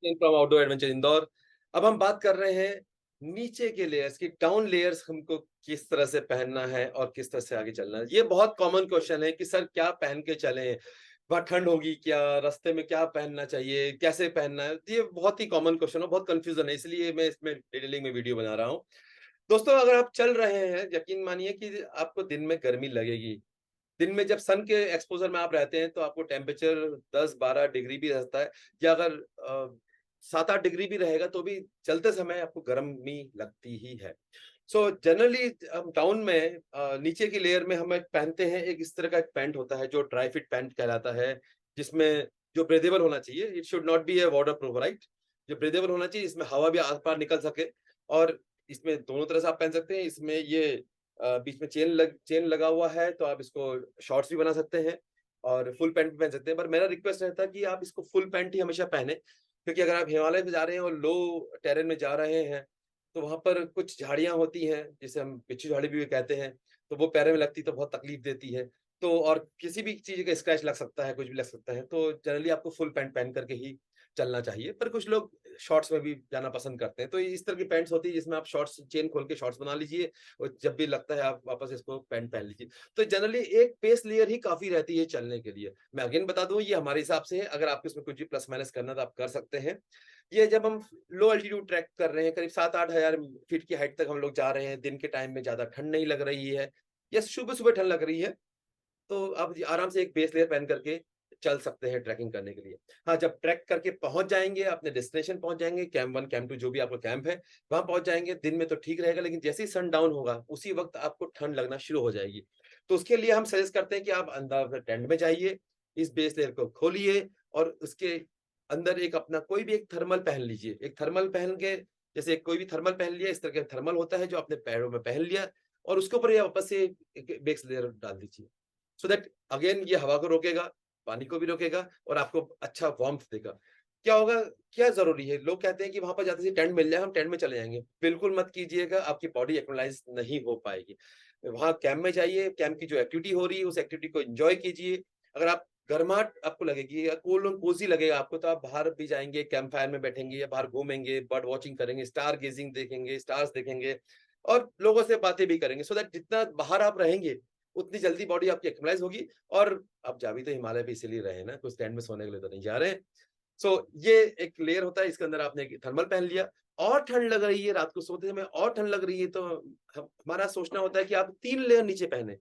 From outdoor adventure Indore. अब हम बात कर रहे हैं नीचे के लेयर्स की, डाउन लेयर्स हमको किस तरह से पहनना है और किस तरह से आगे चलना है। ये बहुत कॉमन क्वेश्चन है कि सर क्या पहन के चलें? वहाँ ठंड होगी क्या? रास्ते में क्या पहनना चाहिए? कैसे पहनना है? ये बहुत ही कॉमन क्वेश्चन है, बहुत कन्फ्यूजन है, इसलिए मैं इसमें डिटेलिंग में वीडियो बना रहा हूँ। दोस्तों, अगर आप चल रहे हैं, यकीन मानिए कि आपको दिन में गर्मी लगेगी। दिन में जब सन के एक्सपोज़र में आप रहते हैं, तो आपको टेम्परेचर 10-12 डिग्री भी रहता है, या अगर 7-8 डिग्री भी रहेगा, तो भी चलते समय आपको गर्मी लगती ही है। सो जनरली हम डाउन में नीचे की लेयर में हम एक पहनते हैं, एक इस तरह का एक पैंट होता है, जो ड्राई फिट पैंट कहलाता है, जिसमें जो ब्रीदेबल होना चाहिए। It should not be waterproof, right? जो ब्रीदेबल होना चाहिए, इसमें हवा भी आर-पार निकल सके, और इसमें दोनों तरह से आप पहन सकते हैं। इसमें ये बीच में चेन लगा हुआ है, तो आप इसको शॉर्ट्स भी बना सकते हैं और फुल पैंट भी पहन सकते हैं। पर मेरा रिक्वेस्ट रहता है कि आप इसको फुल पैंट ही हमेशा पहने, क्योंकि अगर आप हिमालय में जा रहे हैं और लो टेरेन में जा रहे हैं, तो वहाँ पर कुछ झाड़ियाँ होती हैं, जिसे हम बिच्छू झाड़ी भी कहते हैं, तो वो पैरों में लगती है तो बहुत तकलीफ देती है। तो और किसी भी चीज़ का स्क्रैच लग सकता है, कुछ भी लग सकता है, तो जनरली आपको फुल पैंट पहन करके ही चलना चाहिए। पर कुछ लोग शॉर्ट्स में भी जाना पसंद करते हैं, तो इस तरह की पैंट्स होती है जिसमें आप शॉर्ट्स चेन खोल के शॉर्ट्स बना लीजिए, और जब भी लगता है आप वापस इसको पैंट पहन लीजिए। तो जनरली एक बेस लेयर ही काफ़ी रहती है चलने के लिए। मैं अगेन बता दूँ, ये हमारे हिसाब से है, अगर आपको इसमें कुछ भी प्लस माइनस करना है तो आप कर सकते हैं। ये जब हम लो एल्टीट्यूड ट्रैक कर रहे हैं, करीब 7-8 हज़ार फीट की हाइट तक हम लोग जा रहे हैं, दिन के टाइम में ज़्यादा ठंड नहीं लग रही है, या सुबह-सुबह ठंड लग रही है, तो आप आराम से एक बेस लेयर पहन करके चल सकते हैं ट्रैकिंग करने के लिए। हाँ, जब ट्रैक करके पहुँच जाएँगे, अपने डेस्टिनेशन पहुँच जाएँगे, कैंप 1, कैंप 2 जो भी आपका कैंप है, वहाँ पहुँच जाएँगे, दिन में तो ठीक रहेगा, लेकिन जैसे ही सन डाउन होगा, उसी वक़्त आपको ठंड लगना शुरू हो जाएगी। तो उसके लिए हम सजेस्ट करते हैं कि आप अंदर टेंट में जाइए, इस बेस लेयर को खोलिए, और उसके अंदर एक अपना कोई भी एक थर्मल पहन लीजिए। एक थर्मल पहन के, जैसे कोई भी थर्मल पहन लिया, इस तरह का थर्मल होता है जो अपने पैरों में पहन लिया, और उसके ऊपर ये वापस से एक बेस लेयर डाल दीजिए। सो दैट अगेन ये हवा को रोकेगा, पानी को भी रोकेगा, और आपको अच्छा वार्म्थ देगा। क्या होगा, क्या ज़रूरी है? लोग कहते हैं कि वहाँ पर जाते ही टेंट मिल जाए, हम टेंट में चले जाएँगे। बिल्कुल मत कीजिएगा, आपकी बॉडी एक्लिमाइज़ नहीं हो पाएगी। वहाँ कैंप में जाइए, कैंप की जो एक्टिविटी हो रही है, उस एक्टिविटी को एन्जॉय कीजिए। अगर आप गर्माहट आपको लगेगी या कोल्ड एंड कोज़ी लगेगा आपको, तो आप बाहर भी जाएँगे, कैंप फायर में बैठेंगे, या बाहर घूमेंगे, बर्ड वॉचिंग करेंगे, स्टार गेजिंग देखेंगे, स्टार्स देखेंगे, और लोगों से बातें भी करेंगे, सो दैट जितना बाहर आप रहेंगे, उतनी जल्दी बॉडी आपकी एक्टिमाइज़ होगी। और आप जा भी तो हिमालय पे इसीलिए रहे हैं ना, कुछ टेंट में सोने के लिए तो नहीं जा रहे हैं। सो ये एक लेयर होता है, इसके अंदर आपने एक थर्मल पहन लिया, और ठंड लग रही है रात को सोते समय, और ठंड लग रही है, तो हमारा सोचना होता है कि आप 3 लेयर नीचे पहने।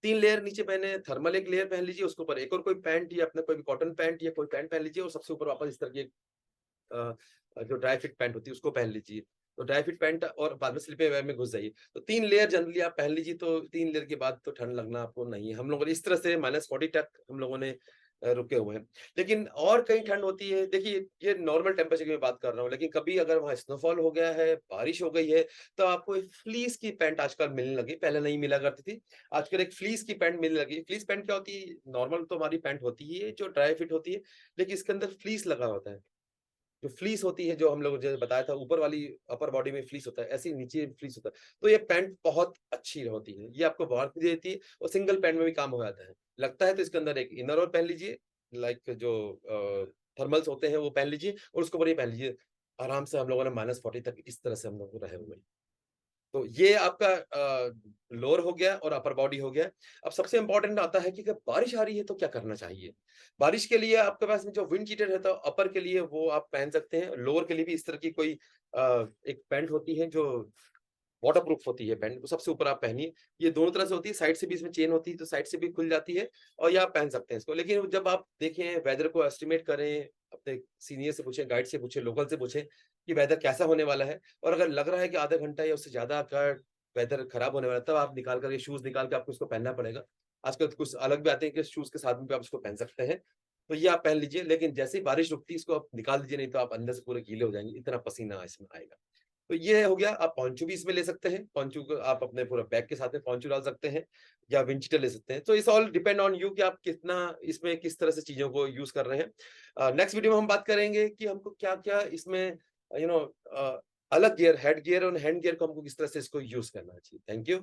3 लेयर नीचे पहने, थर्मल एक लेयर पहन लीजिए, उसके ऊपर एक और कोई पैंट या अपना कोई भी कॉटन पैंट या कोई पैंट पहन लीजिए, और सबसे ऊपर वापस इस तरह की अ, जो ड्राई फिट पैंट होती है उसको पहन लीजिए। तो ड्राई फिट पैंट, और बाद में स्लीपर वेयर में घुस जाइए। तो 3 लेयर जनरली आप पहन लीजिए, तो 3 लेयर के बाद तो ठंड लगना आपको नहीं है। हम लोगों ने इस तरह से -40 तक हम लोगों ने रुके हुए हैं। लेकिन और कहीं ठंड होती है, देखिए ये नॉर्मल टेम्परेचर की मैं बात कर रहा हूँ, लेकिन कभी अगर वहाँ स्नोफॉल हो गया है, बारिश हो गई है, तो आपको एक फ्लीस की पैंट आजकल मिलने लगी, पहले नहीं मिला करती थी। आजकल एक फ्लीस की पैंट मिलने लगी। फ्लीस पैंट क्या होती है? नॉर्मल तो हमारी पैंट होती ही है, जो ड्राई फिट होती है, लेकिन इसके अंदर फ्लीस लगा होता है। जो फ्लीस होती है, जो हम लोग जैसे बताया था, ऊपर वाली अपर बॉडी में फ्लीस होता है, ऐसे ही नीचे फ्लीस होता है। तो ये पैंट बहुत अच्छी होती है, ये आपको वार्मथ भी देती है, और सिंगल पैंट में भी काम हो जाता है। लगता है तो इसके अंदर एक इनर और पहन लीजिए, लाइक जो थर्मल्स होते हैं वो पहन लीजिए, और उसके ऊपर ये पहन लीजिए। आराम से हम लोगों ने -40 तक इस तरह से हम लोग रहे हुए हैं। तो ये आपका लोअर हो गया और अपर बॉडी हो गया। अब सबसे इम्पोर्टेंट आता है कि अगर बारिश आ रही है तो क्या करना चाहिए? बारिश के लिए आपके पास में जो विंड चीटर रहता है, अपर के लिए वो आप पहन सकते हैं। लोअर के लिए भी इस तरह की कोई एक पैंट होती है जो वाटरप्रूफ होती है पैंट, वो सबसे ऊपर आप पहनिए। ये दोनों तरह से होती है, साइड से भी इसमें चेन होती है, तो साइड से भी खुल जाती है, और ये आप पहन सकते हैं इसको। लेकिन जब आप देखें, वेदर को एस्टिमेट करें, अपने सीनियर से पूछें, गाइड से पूछें, लोकल से पूछें कि वेदर कैसा होने वाला है, और अगर लग रहा है कि आधा घंटा या उससे ज़्यादा का वेदर खराब होने वाला है, तब आप निकाल कर, ये शूज़ निकाल के आपको इसको पहनना पड़ेगा। आजकल तो कुछ अलग भी आते हैं कि शूज़ के साथ में भी आप इसको पहन सकते हैं। तो ये आप पहन लीजिए, लेकिन जैसे ही बारिश रुकती है, इसको आप निकाल दीजिए, नहीं तो आप अंदर से पूरे गीले हो जाएँगे, इतना पसीना इसमें आएगा। तो ये हो गया। आप पोंचू भी इसमें ले सकते हैं। पोंचू को आप अपने पूरा बैग के साथ में पोंचू डाल सकते हैं, या विंड शीटर ले सकते हैं। तो it's all depend on you कि आप कितना इसमें किस तरह से चीज़ों को यूज़ कर रहे हैं। नेक्स्ट वीडियो में हम बात करेंगे कि हमको क्या-क्या इसमें यू नो अलग गियर, हेड गियर और हैंड गियर को हमको किस तरह से इसको यूज़ करना चाहिए। Thank you.